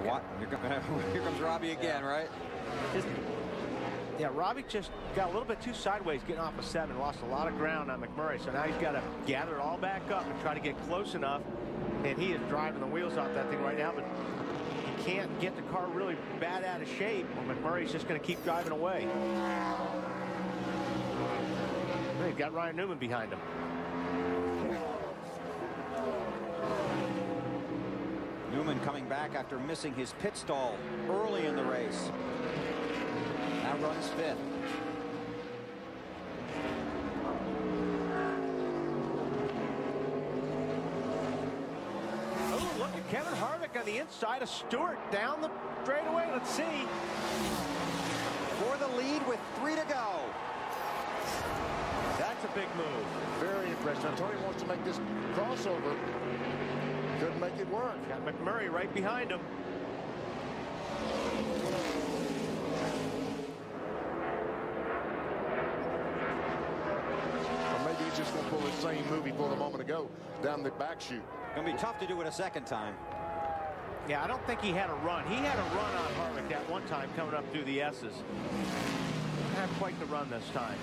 What? Here comes Robbie again, right? Yeah, Robbie just got a little bit too sideways getting off of 7. Lost a lot of ground on McMurray. So now he's got to gather it all back up and try to get close enough. And he is driving the wheels off that thing right now. But he can't get the car really bad out of shape. Well, McMurray's just going to keep driving away. He's got Ryan Newman behind him. Newman coming back after missing his pit stall early in the race. Now runs 5th. Oh, look at Kevin Harvick on the inside of Stewart down the straightaway. Let's see. For the lead with 3 to go. That's a big move. Very impressive. Tony wants to make this crossover. Couldn't make it work. Got McMurray right behind him. Just going to pull the same move he pulled a moment ago down the back chute. Going to be tough to do it a second time. Yeah, I don't think he had a run. He had a run on Harvick that one time coming up through the S's. Didn't have quite the run this time.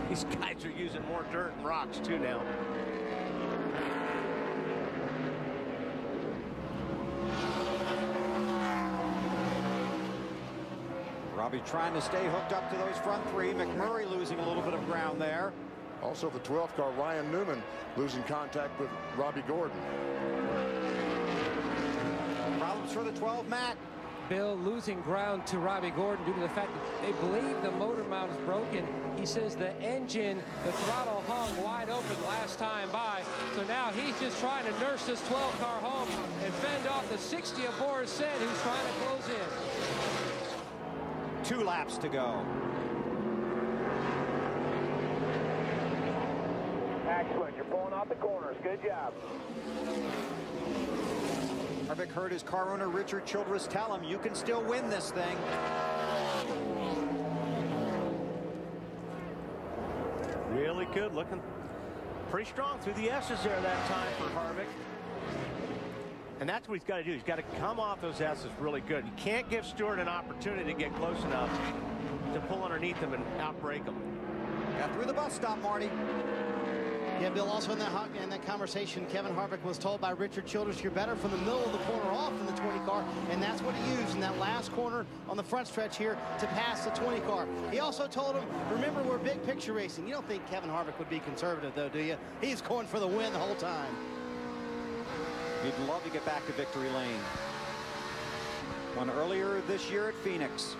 These guys are using more dirt and rocks too now. Robbie trying to stay hooked up to those front 3. McMurray losing a little bit of ground there. Also the 12th car, Ryan Newman, losing contact with Robbie Gordon. Problems for the 12, Matt. Bill losing ground to Robbie Gordon due to the fact that they believe the motor mount is broken. He says the engine, the throttle hung wide open last time by. So now he's just trying to nurse this 12 car home and fend off the 60 of Boris Said, who's trying to close in. 2 laps to go. Excellent. You're pulling out the corners. Good job. Harvick heard his car owner Richard Childress tell him, you can still win this thing. Really good. Looking pretty strong through the S's there that time for Harvick. And that's what he's got to do. He's got to come off those S's really good. You can't give Stewart an opportunity to get close enough to pull underneath him and outbrake him. Got through the bus stop, Marty. Yeah, Bill, also in that conversation, Kevin Harvick was told by Richard Childress, you're better from the middle of the corner off in the 20 car, and that's what he used in that last corner on the front stretch here to pass the 20 car. He also told him, remember, we're big picture racing. You don't think Kevin Harvick would be conservative, though, do you? He's going for the win the whole time. He'd love to get back to victory lane. One earlier this year at Phoenix.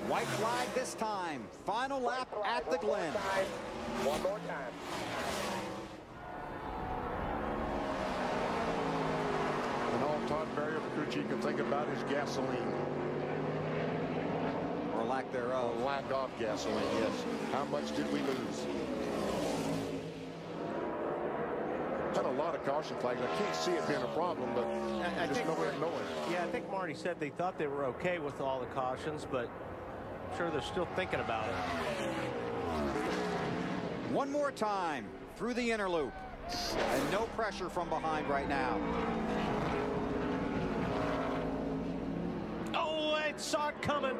White flag this time. Final lap at the Glen. One more time. And all Todd Berry of the crew chief can think about is gasoline. Or lack thereof. Or lack of gasoline, yes. How much did we lose? Had a lot of caution flags. I can't see it being a problem, but there's no way of knowing. Yeah, I think Marty said they thought they were okay with all the cautions, but I'm sure they're still thinking about it. One more time through the inner loop. And no pressure from behind right now. Oh, I saw it coming.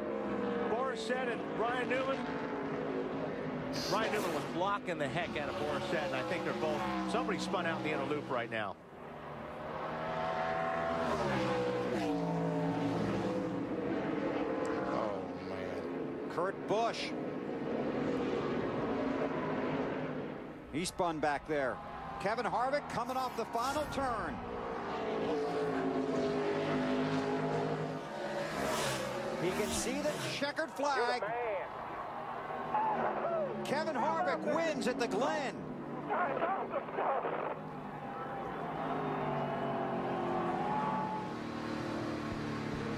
Boris Said and Ryan Newman. Ryan Newman was blocking the heck out of Boris Said, and I think they're both. Somebody spun out in the inner loop right now. Oh, man. Kurt Busch. He spun back there. Kevin Harvick coming off the final turn. He can see the checkered flag. Kevin Harvick wins at the Glen.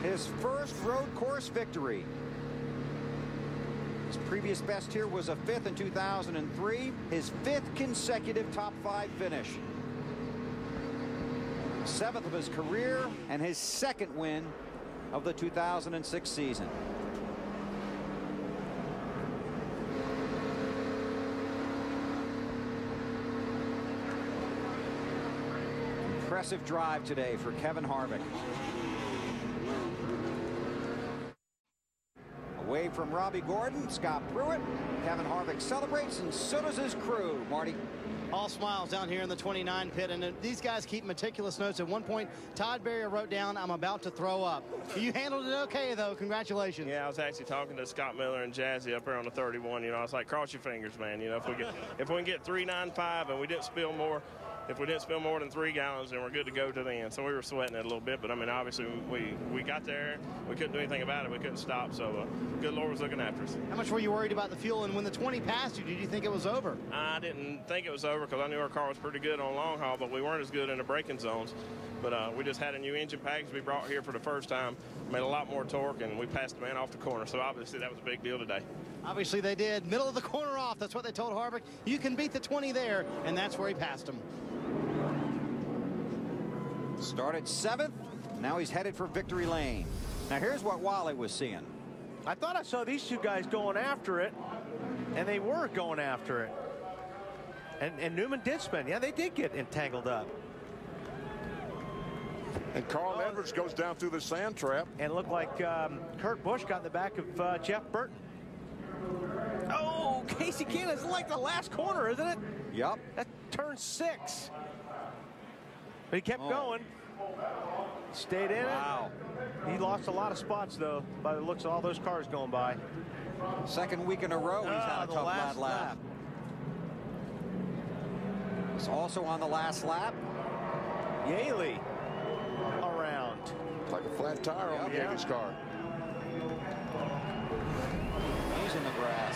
His first road course victory. His previous best here was a 5th in 2003. His 5th consecutive top 5 finish. 7th of his career and his 2nd win of the 2006 season. impressive drive today for Kevin Harvick. Away from Robbie Gordon, Scott Pruitt. Kevin Harvick celebrates, and so does his crew. Marty. All smiles down here in the 29 pit, and these guys keep meticulous notes. At one point, Todd Berry wrote down, "I'm about to throw up." You handled it okay, though. Congratulations. Yeah, I was actually talking to Scott Miller and Jazzy up there on the 31. You know, I was like, cross your fingers, man. You know, if we can get 395 and we didn't spill more, if we didn't spill more than 3 gallons, then we're good to go to the end. So we were sweating it a little bit, but I mean, obviously we got there. We couldn't do anything about it. We couldn't stop. So good Lord was looking after us. How much were you worried about the fuel? And when the 20 passed you, did you think it was over? I didn't think it was over because I knew our car was pretty good on long haul, but we weren't as good in the braking zones. But we just had a new engine package we brought here for the first time. Made a lot more torque, and we passed the man off the corner. So obviously that was a big deal today. Obviously they did. Middle of the corner off. That's what they told Harvick. You can beat the 20 there, and that's where he passed him. Started 7th. Now he's headed for victory lane. Now here's what Wally was seeing. I thought I saw these two guys going after it, and they were going after it. And Newman did spin. Yeah, they did get entangled up. And Carl Edwards goes down through the sand trap. And it looked like Kurt Busch got in the back of Jeff Burton. Oh, Casey Cannon, it's like the last corner, isn't it? Yep. That's turn 6. But he kept going. Stayed in it. He lost a lot of spots, though, by the looks of all those cars going by. Second week in a row, he's had a tough last lap. It's also on the last lap. Yaley around. Like a flat tire on the Yankees car. He's in the grass.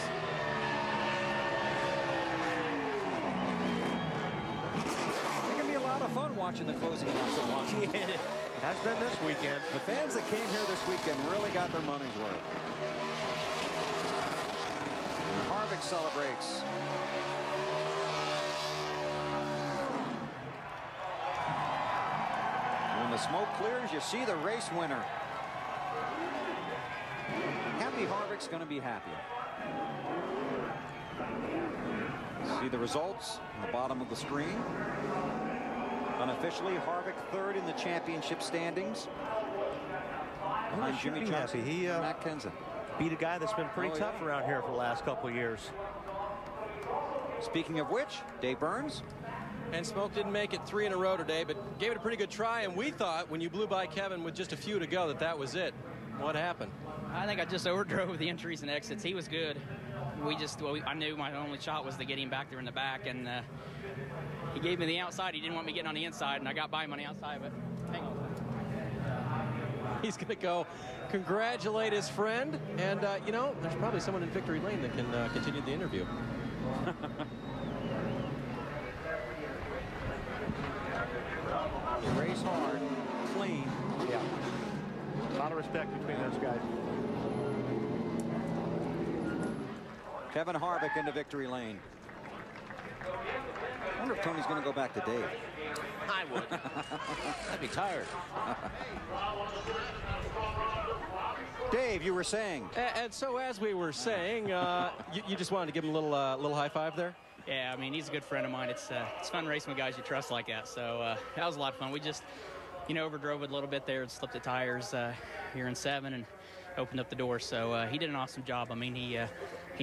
It can be a lot of fun watching the closing laps of one. Yeah, has been this weekend. The fans that came here this weekend really got their money's worth. And Harvick celebrates. When the smoke clears, you see the race winner. Happy Harvick's going to be happy. See the results on the bottom of the screen. Unofficially, Harvick 3rd in the championship standings. Behind Jimmy Johnson, Matt Kenseth. Beat a guy that's been pretty tough around here for the last couple of years. Speaking of which, Dave Burns. And Smoke didn't make it 3 in a row today, but gave it a pretty good try. And we thought when you blew by Kevin with just a few to go that was it. What happened? I think I just overdrove the entries and exits. He was good. I knew my only shot was to get him back there in the back, and he gave me the outside. He didn't want me getting on the inside, and I got by him on the outside, but hang on. He's going to go congratulate his friend, and you know, there's probably someone in victory lane that can continue the interview. You race hard, clean. Yeah. A lot of respect between those guys. Kevin Harvick into victory lane. I wonder if Tony's going to go back to Dave. I would. I'd be tired. Dave, you were saying. And so as we were saying, you just wanted to give him a little high five there? Yeah, I mean, he's a good friend of mine. It's fun racing with guys you trust like that. So that was a lot of fun. We just, you know, overdrove it a little bit there and slipped the tires here in 7 and opened up the door. So he did an awesome job. I mean, he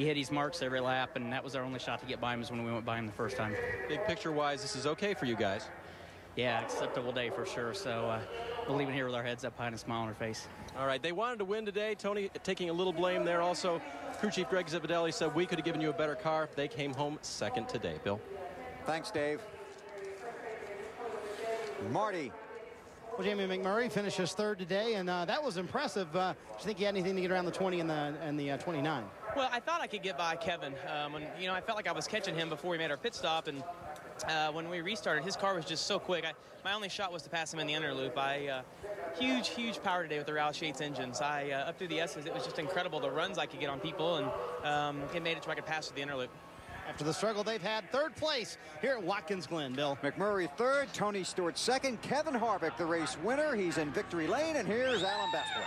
hit his marks every lap, and that was our only shot to get by him is when we went by him the first time. Big picture-wise, this is okay for you guys. Yeah, acceptable day for sure. So we'll leave it here with our heads up high and a smile on our face. All right, they wanted to win today. Tony taking a little blame there. Also, crew chief Greg Zipadelli said we could have given you a better car. They came home second today. Bill? Thanks, Dave. Marty. Well, Jamie McMurray finishes 3rd today, and that was impressive. Do you think he had anything to get around the 20 and the 29? Well, I thought I could get by Kevin. You know, I felt like I was catching him before we made our pit stop, and when we restarted, his car was just so quick. My only shot was to pass him in the inner loop. Huge power today with the Roush Yates engines. Up through the S's, it was just incredible the runs I could get on people, and it made it so I could pass through the inner loop. After the struggle they've had, 3rd place here at Watkins Glen, Bill. McMurray 3rd, Tony Stewart 2nd, Kevin Harvick the race winner. He's in victory lane, and here's Alan Bestwick.